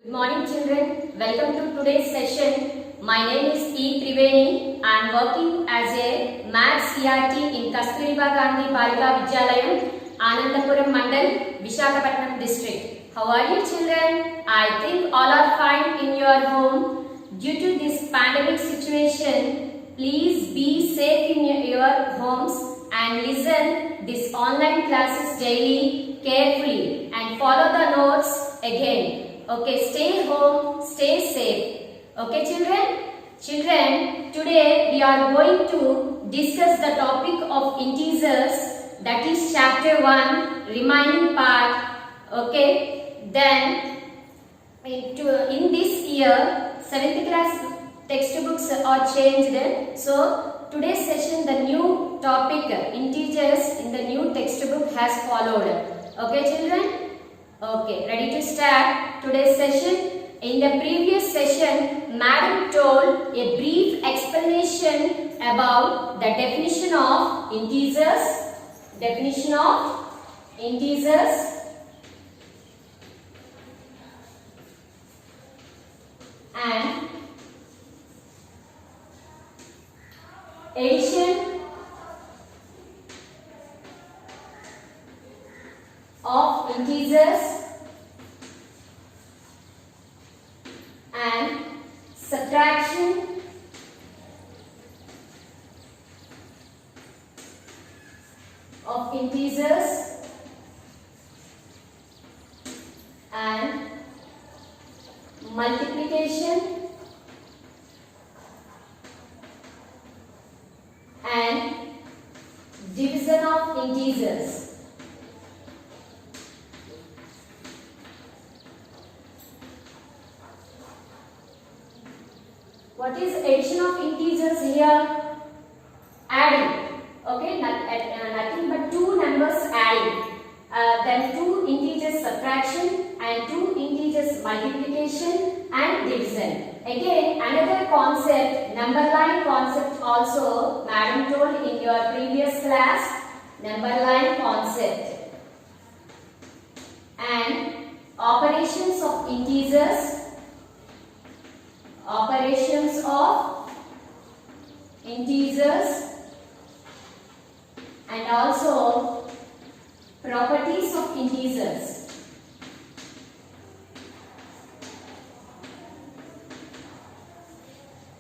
Good morning children, welcome to today's session. My name is E. Triveni. I am working as a Maths CRT in Kasturiba Gandhi Balika Vidyalayam, Anandapuram Mandal, Visakhapatnam district. How are you children? I think all are fine in your home. Due to this pandemic situation, please be safe in your homes and listen these online classes daily carefully and follow the notes again. Okay, stay home, stay safe. Okay, children? Children, today we are going to discuss the topic of integers, that is chapter 1, remaining part. Okay, then in this year, 7th class textbooks are changed. So, today's session, the new topic, integers in the new textbook has followed. Okay, children? Okay, ready to start today's session? In the previous session, Madam told a brief explanation about the definition of integers, and addition of integers and subtraction of integers and multiplication and division of integers. What is addition of integers here? Adding. Okay, nothing but two numbers adding. Then two integers subtraction and two integers multiplication and division. Again, another concept, number line concept also Madam told in your previous class, number line concept. And operations of integers. Operations of integers and also properties of integers.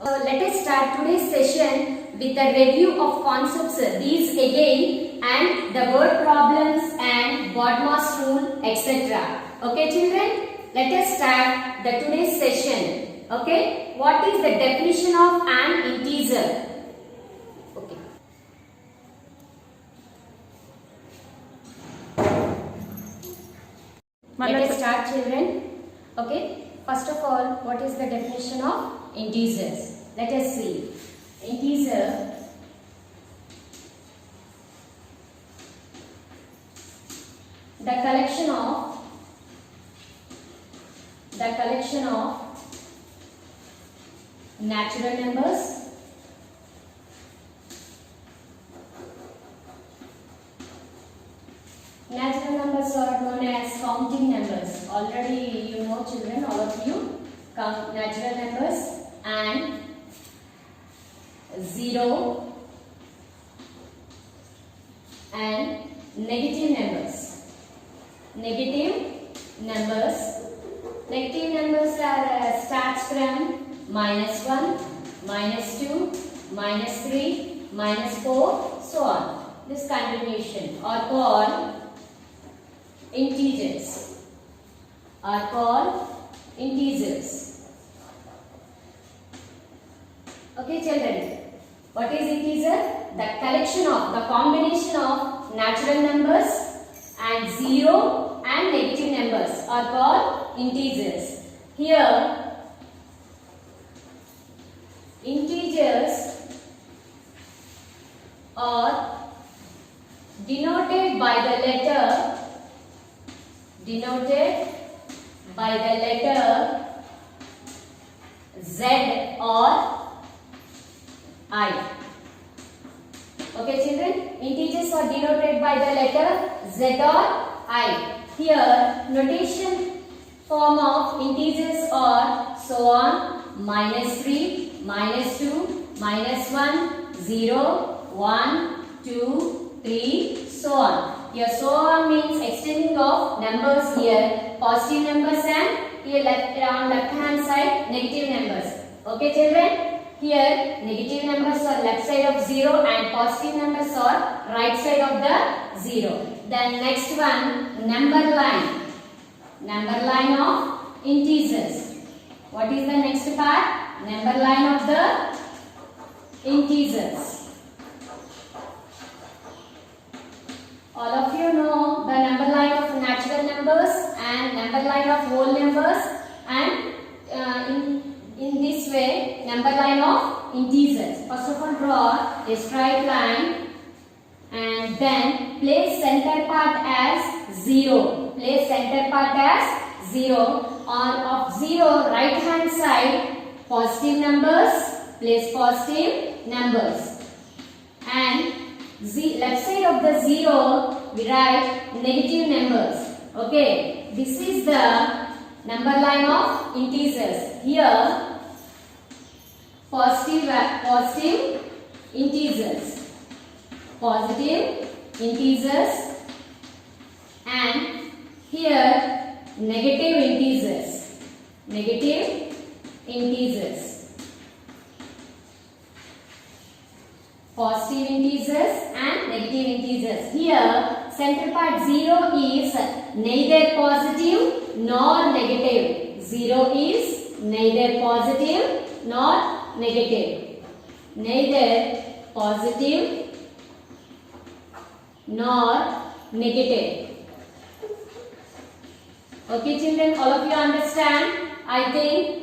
Let us start today's session with a review of concepts, these again, and the word problems and BODMAS rule, etc. Okay children, let us start the today's session. Okay, what is the definition of an integer? Okay. Let us start children. Okay, first of all, what is the definition of integers? Let us see. Integer the collection of natural numbers are known as counting numbers. Already you know children, all of you, natural numbers and zero and negative numbers. Negative numbers are starts from -1, -2, -3, -4, so on. This continuation are called integers. Okay children, what is integer? The collection of, the combination of natural numbers and zero and negative numbers are called integers. Here integers are denoted by the letter Z or I. Okay children, integers are denoted by the letter Z or I. Here notation form of integers so on, -3, -2, -1, 0, 1, 2, 3, so on. Here so on means extending of numbers here, positive numbers, and here on left hand side negative numbers. Okay children, here negative numbers are left side of 0 and positive numbers are right side of the 0. Then next one, number line of integers. What is the next part? Number line of the integers. All of you know the number line of natural numbers and number line of whole numbers, and in this way number line of integers. First of all, draw a straight line and then place center part as 0. Place center part as 0. On of 0 right hand side positive numbers, place positive numbers, and left side of the 0 we write negative numbers. Okay, this is the number line of integers. Here positive integers, and here negative integers. Positive integers and negative integers. Here center part 0 is neither positive nor negative. 0 is neither positive nor negative. Neither positive nor negative. Okay children, all of you understand, I think.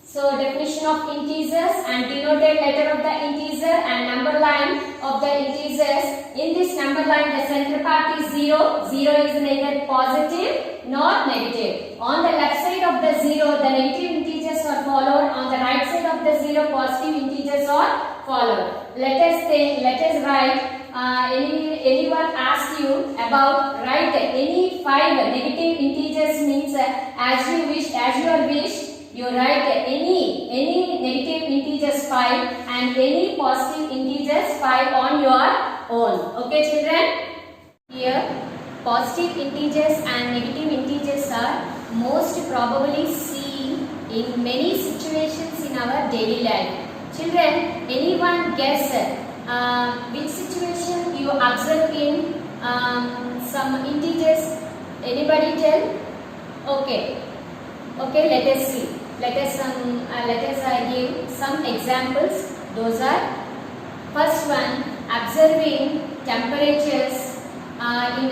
So definition of integers and denoted letter of the integer and number line of the integers. In this number line the center part is 0. 0 is neither positive nor negative. On the left side of the 0 the negative integers are followed. On the right side of the 0 positive integers are followed. Let us write. Anyone ask you about write any 5 negative integers means as you wish, you write any negative integers 5 and any positive integers 5 on your own. Okay children, here positive integers and negative integers are most probably seen in many situations in our daily life. Children, anyone guess which situation you observe in some integers? Anybody tell? Okay, let us see. Let us give some examples. Those are, first one, observing temperatures in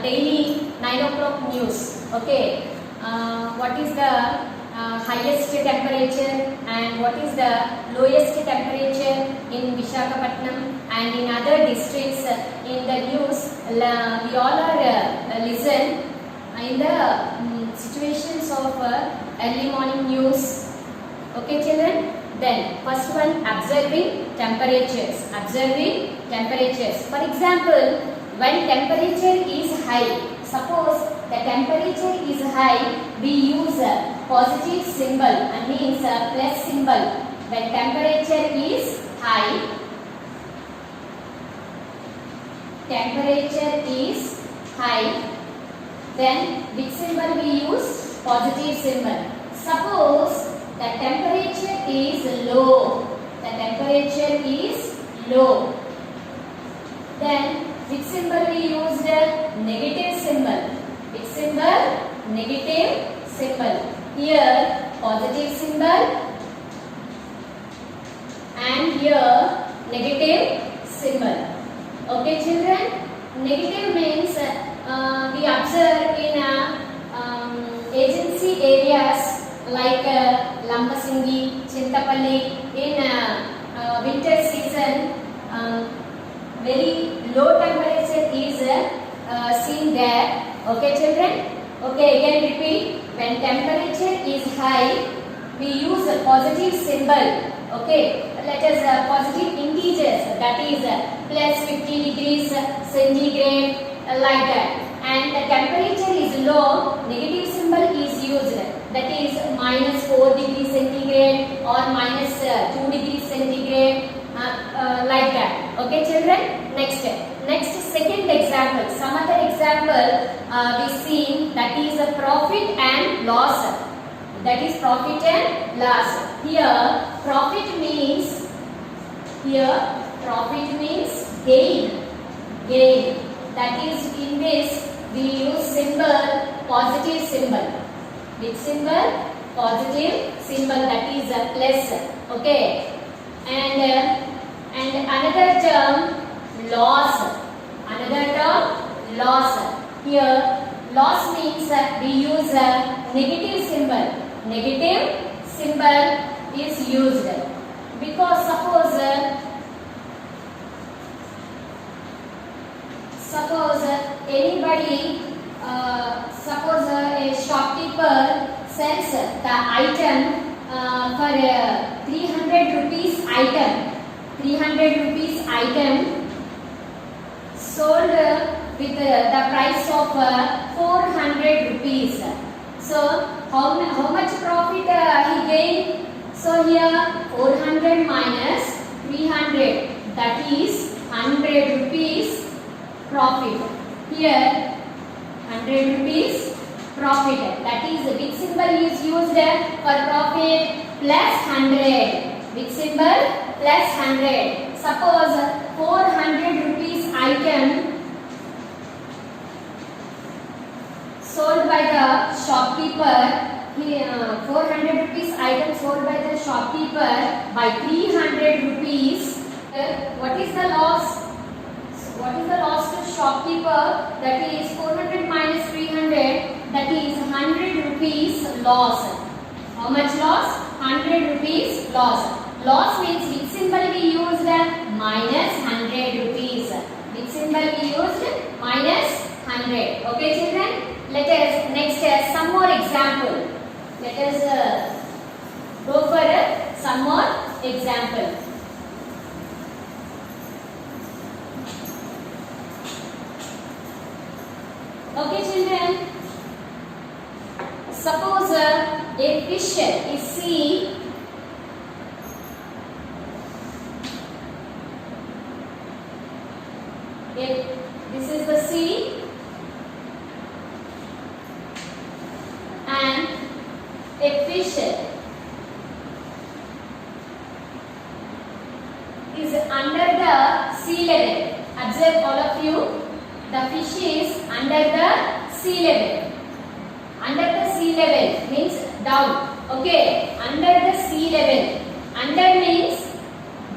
daily 9 o'clock news. Okay, what is the highest temperature and what is the lowest temperature in Visakhapatnam and in other districts in the news. We all are listen in the situations of early morning news. Okay children, then first one, observing temperatures. For example, when temperature is high, suppose the temperature is high, we use a positive symbol and means a plus symbol. When temperature is high, then which symbol we use? Positive symbol. Suppose the temperature is low, then which symbol we used? Negative symbol. Which symbol? Negative symbol. Here positive symbol and here negative symbol. Okay children, negative means we observe in agency areas like Lampasingi, Chintapalli. In winter season very low temperature is seen there. Okay children. Okay, again repeat. When temperature is high, we use a positive symbol. Okay, let us positive integers, that is plus 50 degrees centigrade, like that. And the temperature is low, negative symbol is used, that is minus 4 degrees centigrade. or minus 2 degrees centigrade, like that. Okay, children. Next second example. Some other example we see, that is a profit and loss. That is profit and loss. Here profit means gain. That is, in this we use symbol, positive symbol. Which symbol? Positive symbol, that is a plus. Okay. And another term, loss. Here loss means we use a negative symbol. Negative symbol is used because suppose anybody, suppose a shopkeeper sells the item for 300 rupees item. 300 rupees item sold with the price of 400 rupees. So how much profit he gained? So here 400 minus 300, that is 100 rupees profit. Here 100 rupees profit. That is, which symbol is used for profit? Plus 100. Which symbol? Plus 100. Suppose 400 rupees item sold by the shopkeeper. 400 rupees item sold by the shopkeeper by 300 rupees. What is the loss? What is the loss to shopkeeper? That is 400 minus 300. That is 100 rupees loss. How much loss? 100 rupees loss. Loss means which symbol we used? Minus 100 rupees. Which symbol we used? Minus 100. Okay, children? Let us next some more example. Let us go for some more example. Okay, children. Suppose a fish is seen this is the sea and a fish is under the sea level. Observe all of you. The fish is under the sea level. Under the sea level means down. Okay. Under the sea level. Under means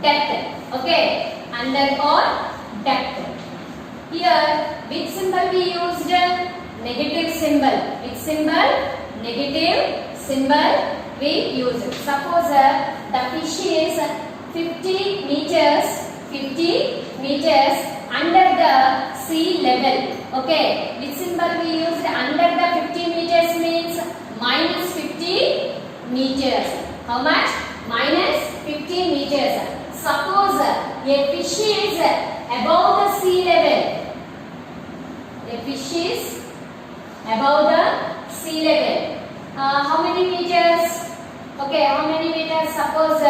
depth. Okay. Under or depth. Here, which symbol we used? Negative symbol. Which symbol? Negative symbol we used. Suppose the fish is 50 meters under the sea level. Okay. Which symbol we used? Under the 50 meters means minus 50 meters. How much? Minus 50 meters. Suppose a fish is above the sea level. A fish is above the sea level. How many meters? Okay, how many meters? Suppose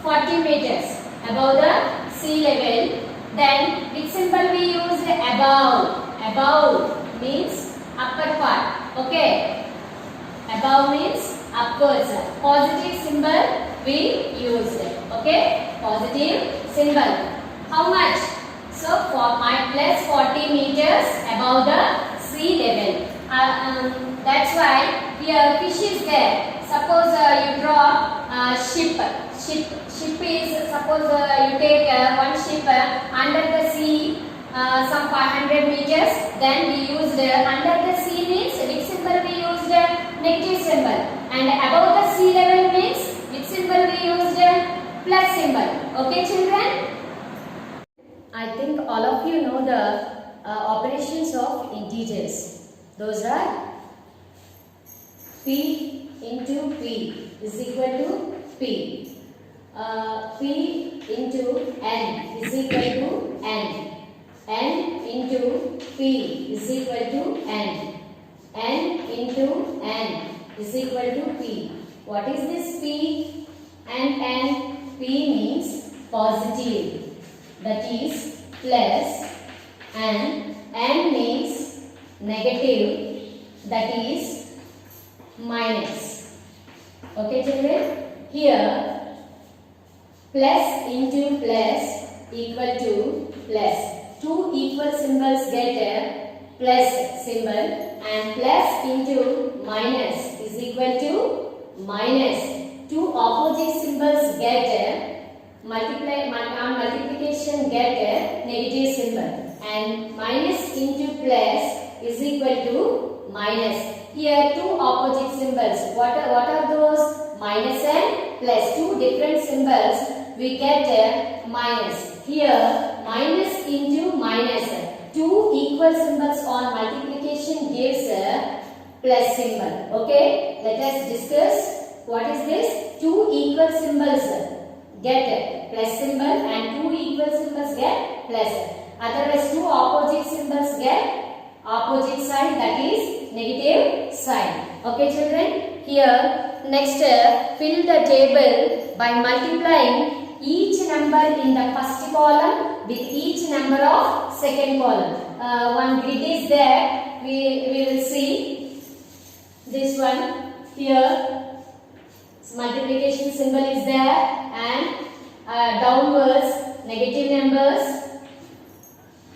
40 meters above the sea level. Then which symbol we used? Above. Above means upper part. Okay. Above means upwards. Positive symbol we used. Okay. Positive symbol. How much? So for my plus 40 meters above the sea level. That's why here fish is there. Suppose you draw ship. Ship is, suppose you take one ship under the sea some 500 meters. Then we used under the sea means which symbol we used? Negative symbol. And above the sea level means which symbol we used? Plus symbol. Okay, children? I think all of you know the operations of integers. Those are P into P is equal to P. P into N is equal to N. N into P is equal to N. N into N is equal to P. What is this P? And P means positive, that is plus, and N means negative, that is minus. Okay children, here plus into plus equal to plus. Two equal symbols get a plus symbol, and plus into minus is equal to minus. Two opposite symbols get a multiplication get a negative symbol, and minus into plus is equal to minus. Here two opposite symbols. What are those? Minus and plus. Two different symbols, we get a minus. Here minus into minus. Two equal symbols on multiplication gives a plus symbol. Okay, let us discuss what is this. Two equal symbols get a plus symbol and two equal symbols get plus. Otherwise two opposite symbols get opposite sign, that is negative sign. Okay children, here next fill the table by multiplying each number in the first column with each number of second column. One grid is there, we will see this one. Here multiplication symbol is there, and downwards negative numbers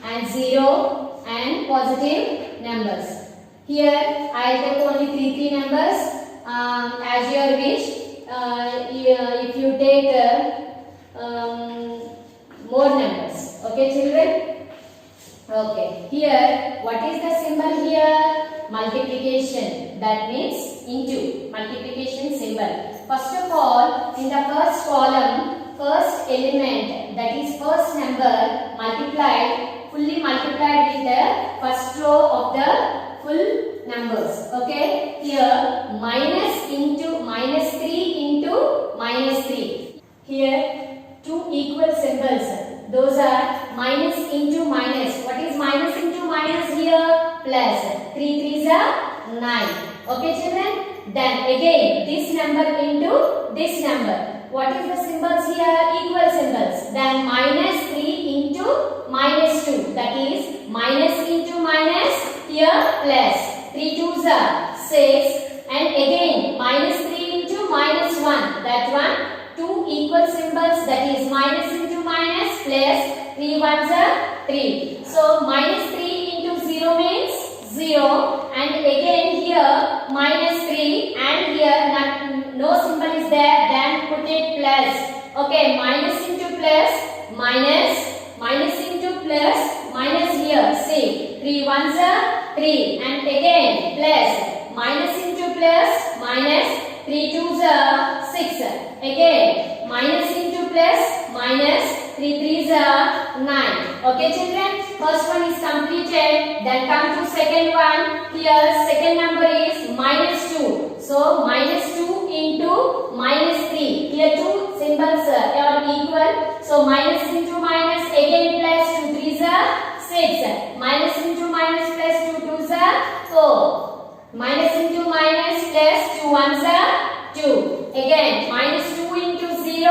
and 0 and positive numbers. Here I take only three numbers as your wish. If you take more numbers. Okay children? Okay. Here what is the symbol here? Multiplication. That means into. Multiplication symbol. First of all, in the first column, first element, that is first number multiplied, fully multiplied with the first row of the full numbers. Okay. Here minus into minus 3 into minus 3. Here two equal symbols. Those are minus into minus. What is minus into minus here? Plus. 3 3s are 9. Okay children? Then again this number into this number. What is the symbols here? Equal symbols. Then minus 3 into minus 2. That is minus into minus. Here plus. 3 2s are 6. And again minus 3 into minus 1. That one. Two equal symbols, that is minus into minus plus 3 1s are 3. So minus 3 into 0 means 0, and again here minus 3, and here no symbol is there, then put it plus. Okay, minus into plus minus, minus into plus minus, here see 3 1s are 3, and again plus minus into plus minus, 3 2s are 6. Again minus into plus minus, 3 3s are 9. Okay children, first one is completed. Then come to second one. Here second number is minus 2. So minus 2 into minus 3. Here two symbols are equal. So minus into minus, again plus 2 3s are 6. Minus into minus plus 2 2s are 4. Minus into minus plus 2 1s are 2. Again minus 2 into 0,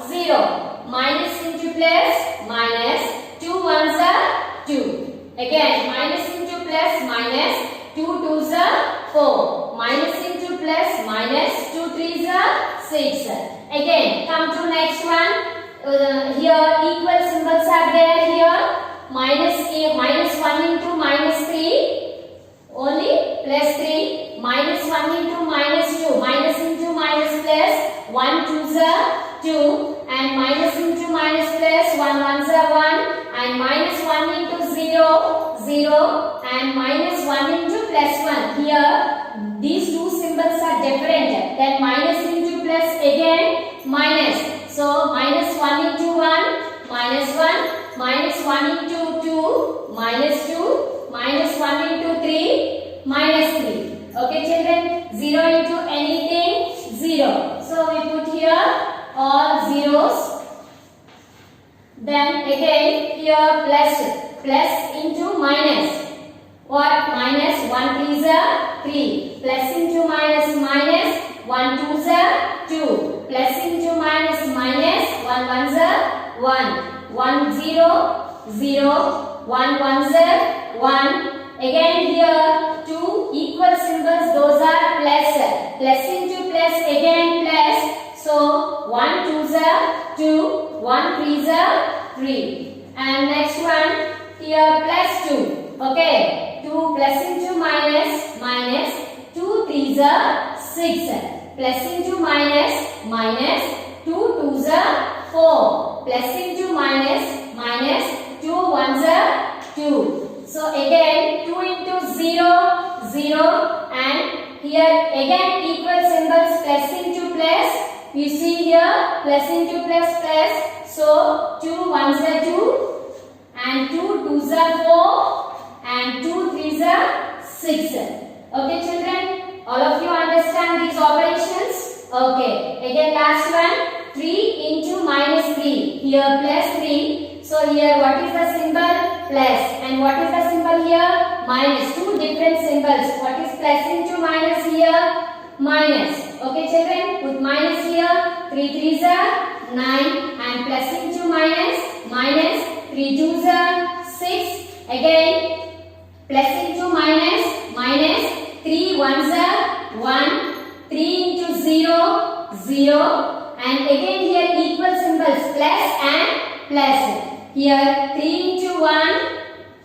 0. Minus into plus minus, 2 1s are 2. Again minus into plus minus, 2 2s are 4. Minus into plus minus, 2 3s are 6. Again come to next one. Here equal symbols are there. Here minus 1 into minus 3, only plus 3. Minus 1 into minus 2, minus into minus plus, 1 2s are 2, and minus into minus plus, 1 1s are 1, and minus 1 into 0, 0, and minus 1 into plus 1. Here these two symbols are different. Then minus into plus, again minus. So minus 1 into 1, minus 1, minus 1 into 2, minus 2, minus 1 into 3, minus 3. Okay children, 0 into anything, 0. So we put here all zeros. Then again here plus into minus. What? Minus 1 3s are 3. Plus into minus 1. 1 0 0. 1 1 1. Again here 2 equal symbols, those are plus. Plus into plus, again plus. So 1 2 2. 1 3 3. And next one here plus 2. Okay. 2 plus into minus, minus. 2 3 6. Plus into minus, minus. 2 2 4. Plus into minus, minus. 2 1 2. So again 2 into 0 0, and here again equal symbols, plus into plus. You see here plus into plus plus. So 2 1 2 and 2 2 4 and 2 3 6. Okay children, all of you understand these operations? Okay, again last one, 3 into minus 3. Here plus 3. So here what is the symbol? Plus. And what is the symbol here? Minus. Two different symbols. What is plus into minus here? Minus. Okay children, put minus here. 3 3 9, and plus into minus, minus. 3 2 6. Again plus into minus, minus. 3 1 1. 3 into 0 0. And again here equal symbols, plus and plus. Here 3 into 1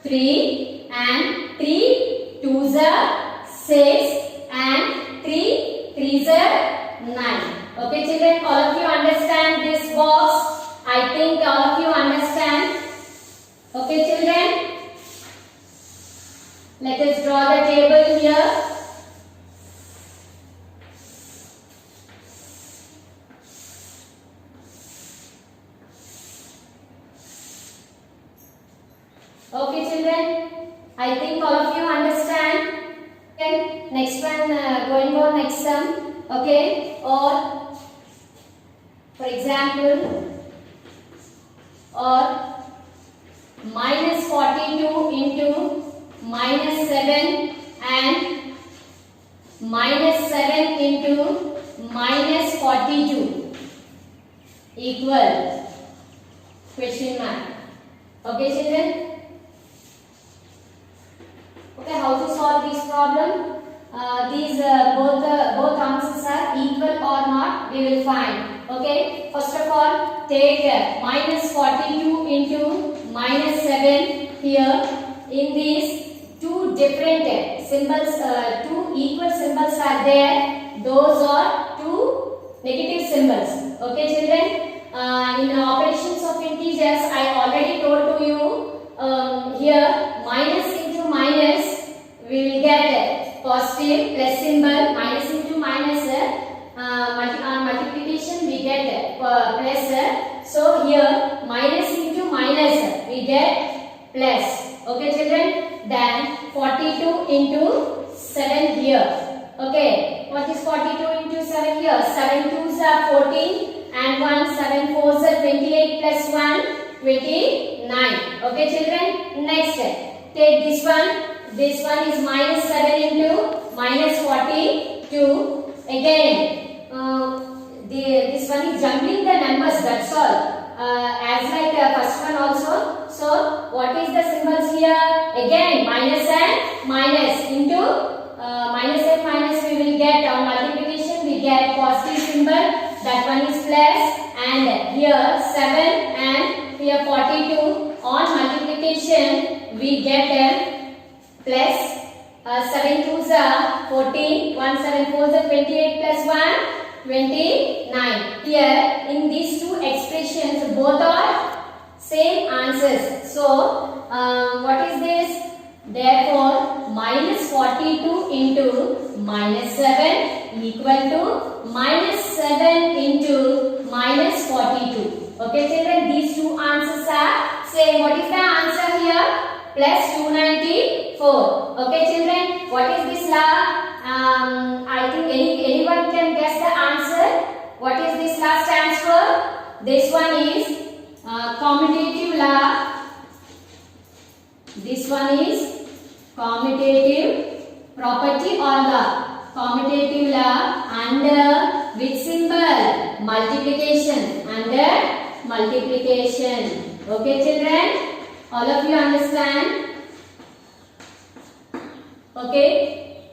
3, and 3 2 6, and 3 3 9. Okay children, all of you understand this box? I think all of you understand. Okay children, let us draw the table here. Okay children, I think all of you understand. Okay, next one, going on next sum. Okay, or for example, or minus 42 into minus 7 and minus 7 into minus 42 equal question mark. Okay children. Okay, how to solve this problem? These both answers are equal or not, we will find. Okay, first of all, take minus 42 into minus 7 here. In these two different symbols, two equal symbols are there. Those are two negative symbols. Okay children, in operations of integers, I already told to you here minus into minus, we will get positive plus symbol. Minus into minus, on multiplication we get plus. So here minus into minus, we get plus. Okay children, then 42 into 7 here. Okay, what is 42 into 7 here? 7 2s are 14 and 1 7 4s are 28 plus 1 29. Okay children, next take this one. This one is minus 7 into minus 42. Again, this one is jumbling the numbers, that's all. As like first one also. So, what is the symbols here? Again, minus and minus into minus and minus we will get on multiplication, we get positive symbol. That one is plus, and here 7 and here 42. On multiplication, we get plus 7 2s are 14, 1 7 4s are 28 plus 1 29. Here in these two expressions both are same answers. So what is this? Therefore minus 42 into minus 7 equal to minus 7 into minus 42. Okay children, these two answers are same. What is the answer here? Plus 294. Okay children, what is this law? I think anyone can guess the answer. What is this law stands for? This one is commutative law. This one is commutative property or law. Commutative law under which symbol? Multiplication. Under multiplication. Okay children, all of you understand? Okay,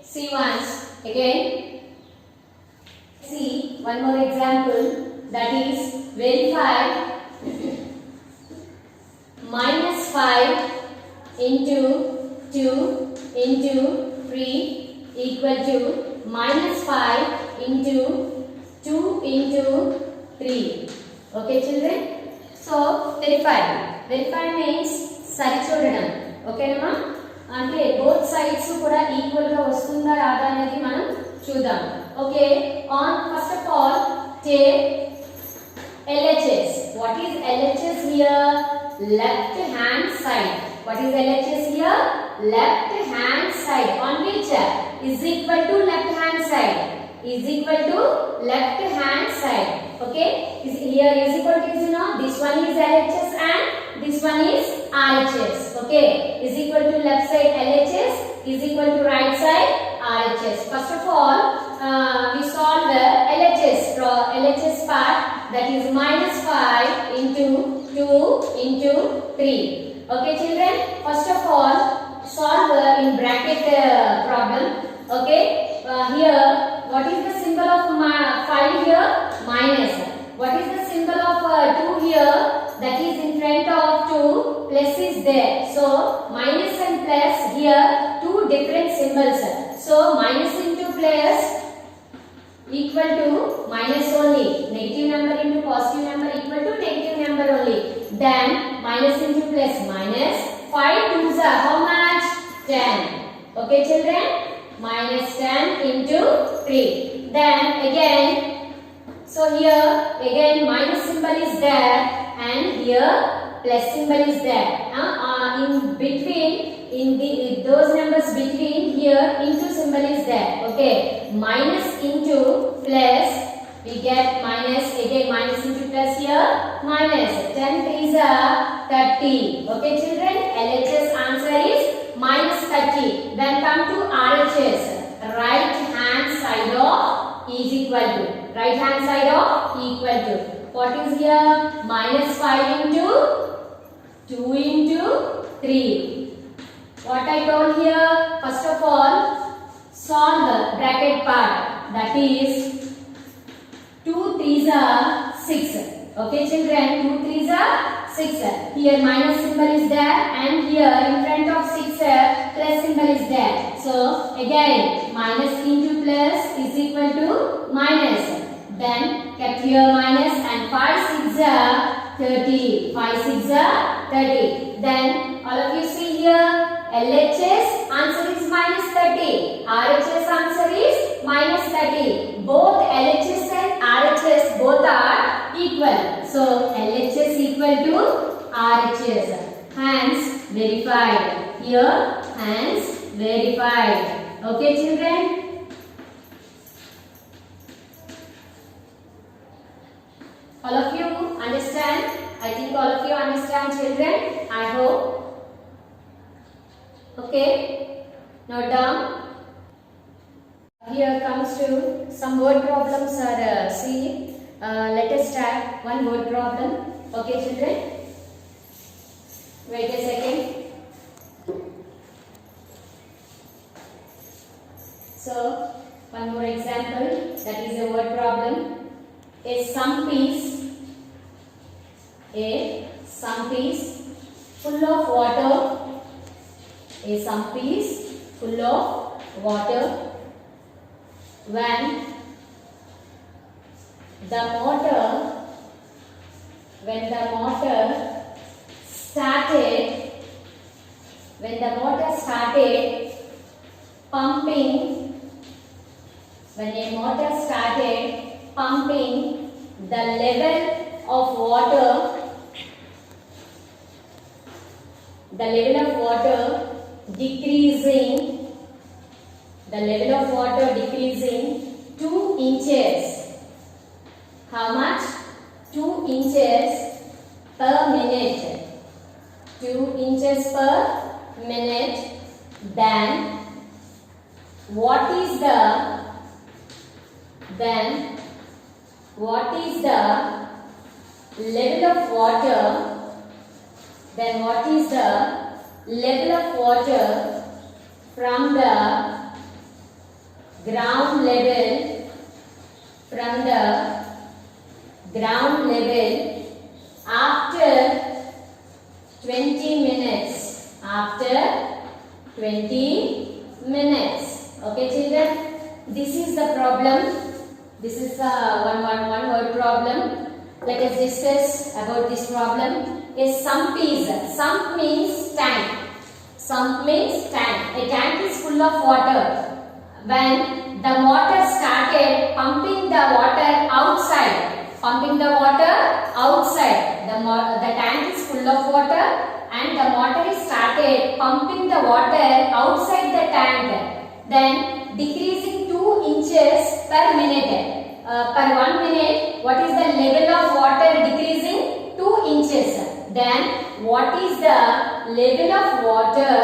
see once again. See one more example, that is verify minus 5 into 2 into 3 equal to minus 5 into 2 into 3. Okay children, so verify means సరిచూడడం. ఓకేనమ్మా, అంటే both sides కూడా equal గా వస్తుందా రాదా అనేది మనం చూద్దాం. Okay, on first of all take LHS. What is LHS here? Left hand side. What is LHS here? Left hand side. On which is equal to left hand side. Is equal to left hand side. Okay, is here is equal to, you know, this one is LHS and this one is RHS. Okay, is equal to left side LHS, is equal to right side RHS. First of all, we solve the LHS part, that is minus 5 into 2 into 3. Okay children, first of all solve in bracket problem. Okay, here what is the symbol of 5 here? Minus. What is the symbol of 2 here? That is in front of 2, plus is there. So minus and plus here, two different symbols. So minus into plus equal to minus only. Negative number into positive number equal to negative number only. Then minus into plus minus. 5 twos are how much? 10. Okay children, minus 10 into 3. Then again, so here again minus symbol is there and here plus symbol is there. In between, in those numbers between, here into symbol is there. Okay, minus into plus, we get minus, again minus into plus here, minus 10 3s are 30. Okay children, LHS answer is minus 30. Then come to RHS, right hand side of is equal to, right hand side of equal to, what is here? Minus 5 into 2 into 3. What I told here, first of all solve the bracket part, that is 2 3s are 6. Okay children, 2 3s are 6. Here minus symbol is there and here in front of 6 plus symbol is there. So again minus into plus is equal to minus. Then kept here minus and 5 6 are 30. 5 6 are 30. Then all of you see here, LHS answer is minus 30. RHS answer is minus 30. Both LHS and RHS both are equal. So LHS equal to RHS. Hence verified. Here hence verified. Okay children. All of you understand? I think all of you understand children. I hope. Okay. Note down. Here comes to some word problems are see. Let us start one word problem. Okay children. Wait a second. So one more example, that is a word problem. A sum piece full of water, a sum piece full of water, when the motor started pumping, when a motor started pumping, the level of water decreasing, 2 inches. How much? 2 inches per minute. 2 inches per minute. Then what is the level of water, then what is the level of water from the ground level, from the ground level after 20 minutes, after 20 minutes. Okay children, this is the problem. This is a one word problem. Let us discuss about this problem. A sump is, sump means tank. Sump means tank. A tank is full of water. When the motor started pumping the water outside, pumping the water outside, the tank is full of water and the motor is started pumping the water outside the tank, then decreasing 2 inches per minute. Per 1 minute, what is the level of water decreasing? 2 inches. Then what is the level of water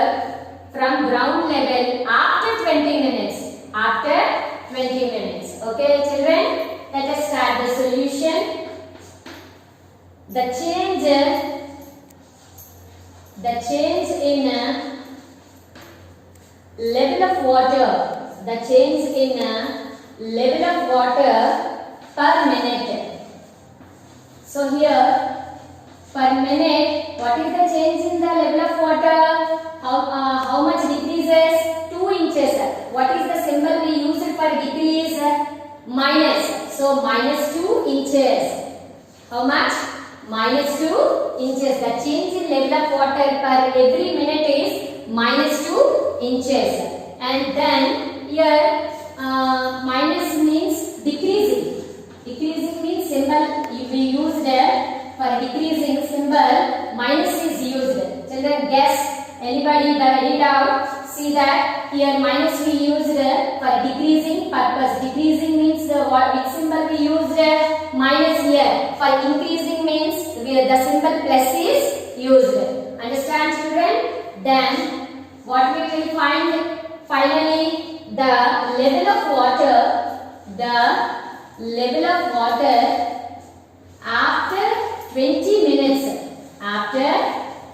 from ground level after 20 minutes? After 20 minutes. Okay children, let us start the solution. The change in level of water, the change in level of water per minute. So here per minute, what is the change in the level of water? How much decreases? 2 inches. What is the symbol we use for decrease? Minus. So minus 2 inches. How much? Minus 2 inches. The change in level of water per every minute is minus 2 inches. And then here minus means decreasing. Decreasing means symbol we used for decreasing symbol minus is used. Children guess, anybody read it out? See that here minus we used for decreasing purpose. Decreasing means which symbol we used? Minus here. For increasing means the symbol plus is used. Understand children? Then what we will find finally? The level of water, the level of water after 20 minutes. After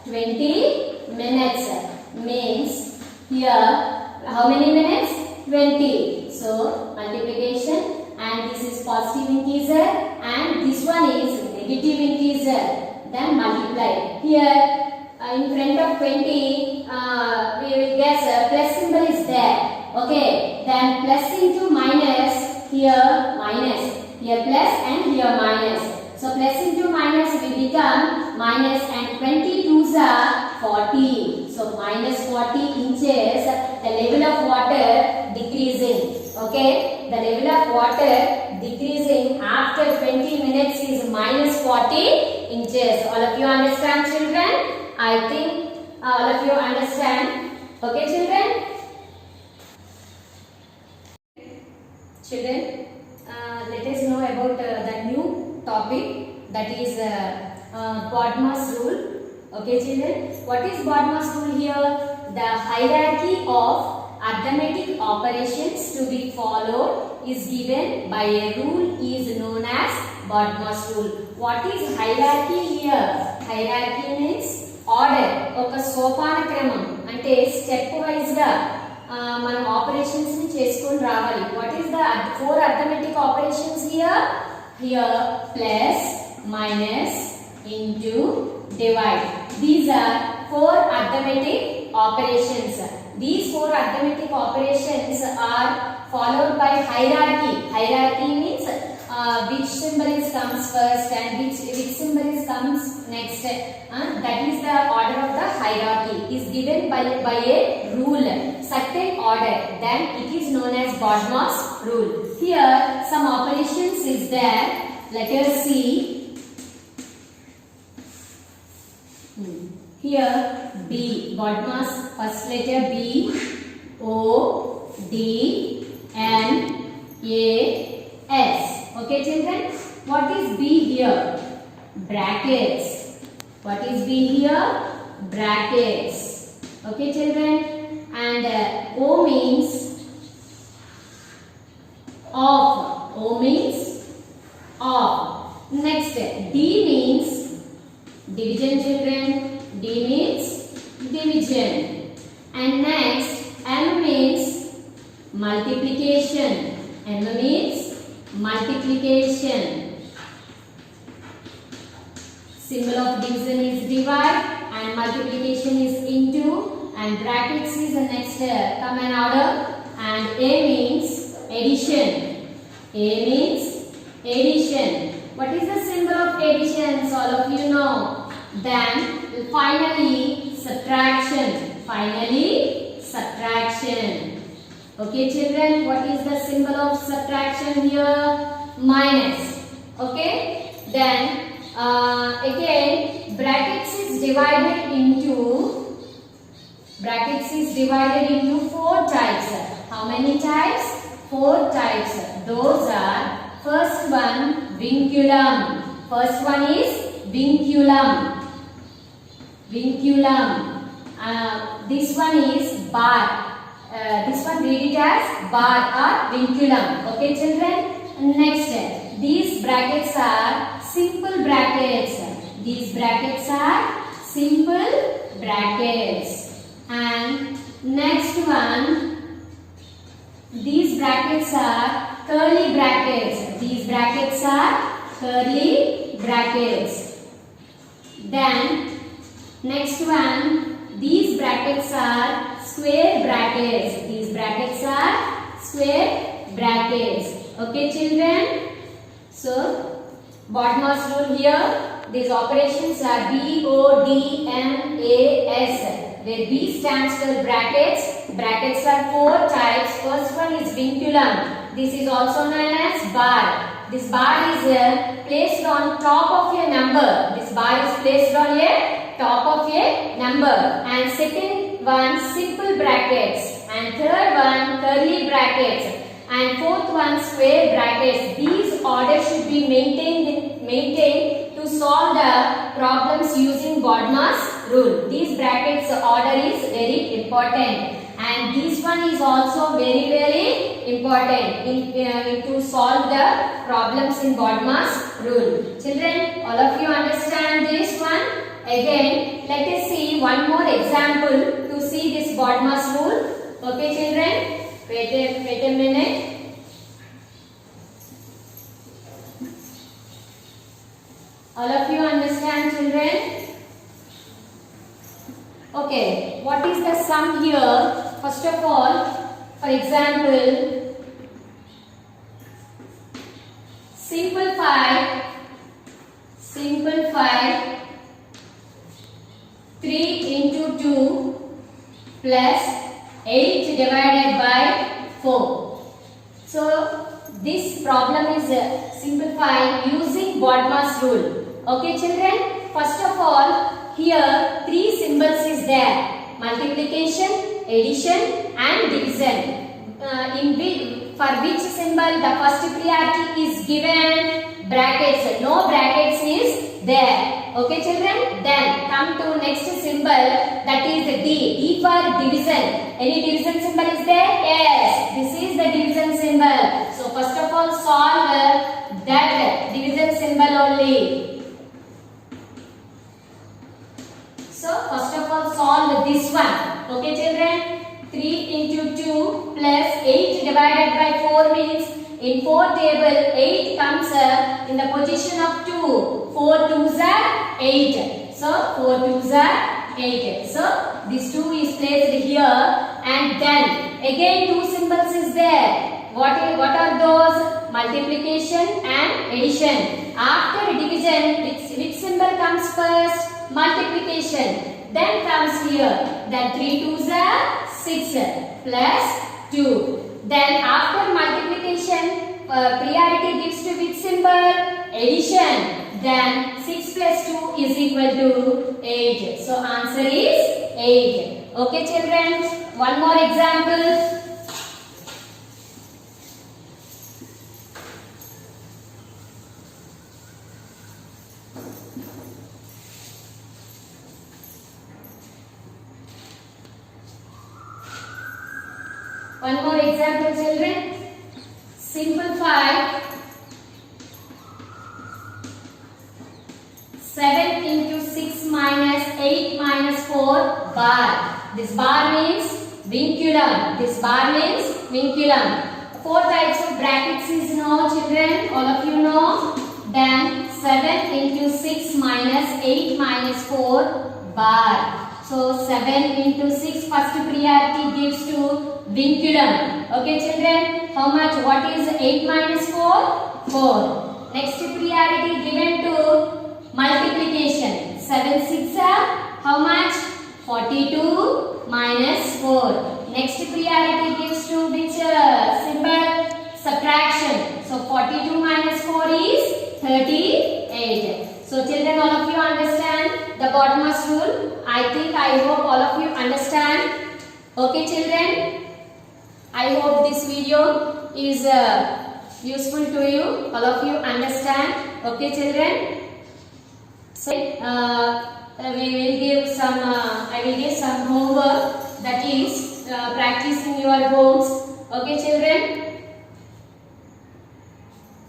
20 minutes means here how many minutes? 20. So multiplication, and this is positive integer and this one is negative integer. Then multiply. Here in front of 20 we will guess plus symbol is there. Okay, then plus into minus, here minus, here plus and here minus. So plus into minus will become minus and 22s are 40. So minus 40 inches, the level of water decreasing. Okay, the level of water decreasing after 20 minutes is minus 40 inches. All of you understand children? I think all of you understand. Okay children? Children, let us know about the new topic, that is BODMAS rule. Okay children, what is BODMAS rule here? The hierarchy of arithmetic operations to be followed is given by a rule is known as BODMAS rule. What is hierarchy here? Hierarchy means order, ఒక సోపాన క్రమం, అంటే step wise గా మనం operations ని చేసుకొని రావాలి. What is the 4 arithmetic operations here? Here plus, minus, into, divide. These are 4 arithmetic operations. These 4 arithmetic operations are followed by hierarchy. Hierarchy means which symbol is comes first and which symbol is comes next. That is the order of the hierarchy. Is given by a rule, certain order. Then it is known as BODMAS rule. Here some operations is there. Let us see. Here B, BODMAS, first letter B, O, D, N, A, S. Okay children, what is B here? Brackets. What is B here? Brackets. Okay children, and O means off. O means off. Next, D means division, children. D means division. And next, M means multiplication. M means multiplication. Symbol of division is divide and multiplication is into, and brackets is the next common order. And A means addition. A means addition. What is the symbol of addition? So all of you know. Then finally subtraction. Finally subtraction. Okay children, what is the symbol of subtraction here? Minus. Okay. Then again brackets is divided into four types. How many types? Four types. Those are, first one, vinculum. First one is vinculum. Vinculum. This one is bar. This one read it as bar or vinculum. Okay children? Next, these brackets are simple brackets. These brackets are simple brackets. And next one, these brackets are curly brackets. These brackets are curly brackets. Then next one, these brackets are square brackets. These brackets are square brackets. Okay children? So BODMAS rule here. These operations are BODMAS, where B stands for brackets. Brackets are four types. First one is vinculum. This is also known as bar. This bar is placed on top of a number. This bar is placed on a top of a number. And second one, simple brackets. And third one, curly brackets. And fourth one, square brackets. These orders should be maintained to solve the problems using BODMAS rule. These brackets order is very important. And this one is also very important to solve the problems in BODMAS rule. Children, all of you understand this one? Again, let us see one more example to see this BODMAS rule. Okay children? Wait a minute. All of you understand children? Okay, what is the sum here? First of all, for example, simplify 3 into 2 plus 8 divided by 4. So this problem is simplified using BODMAS rule. Okay children, first of all, here three symbols is there: multiplication, addition and division. For which symbol the first priority is given? Brackets. No brackets is there. Okay children, then come to next symbol, that is D. D for division. Any division symbol is there? Yes, this is the division symbol. So first of all solve that division symbol only. So first of all solve this one. Okay children, 3 into 2 plus 8 divided by 4 means in 4 table 8 comes in the position of 2. 4 2s are 8. So 4 2s are 8. So this 2 is placed here, and then again two symbols is there. What are those? Multiplication and addition. After division, which symbol comes first? Multiplication. Then comes here. Then 3 2s are 6 plus 2. Then after multiplication, priority gives to which symbol? Addition. Then 6 plus 2 is equal to 8. So answer is 8. Okay children, one more example. One more example children. Simplify 7 into 6 minus 8 minus 4 bar. This bar means vinculum. This bar means vinculum. 4 types of brackets is known, children. All of you know. Then 7 into 6 minus 8 minus 4 bar. So 7 into 6 first priority gives to vinculum. Okay, children. How much? What is 8 minus 4? 4. Next priority given to multiplication. 7 6 are how much? 42 minus 4. Next priority gives to which symbol? Subtraction. So 42 minus 4 is 38. So children, all of you understand the bottommost rule. I hope all of you understand. Okay, children. I hope this video is useful to you. All of you understand. Okay, children. So we will give some. I will give some homework, that is practice in your homes. Okay, children.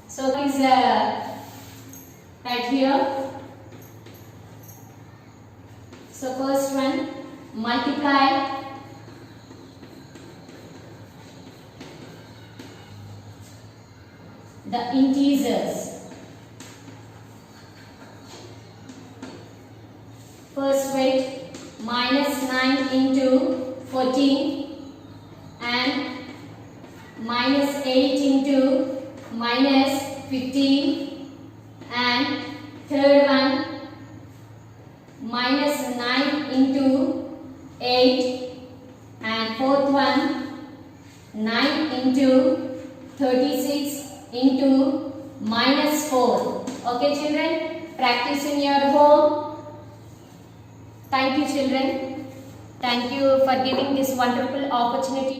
So please right here. So first one, multiply the integers. First write minus 9 into 14 and minus 8 into minus 15, and third one minus 9 into 8, and fourth one 9 into 36 into minus 4. Okay, children, practice in your home. Thank you, children. Thank you for giving this wonderful opportunity.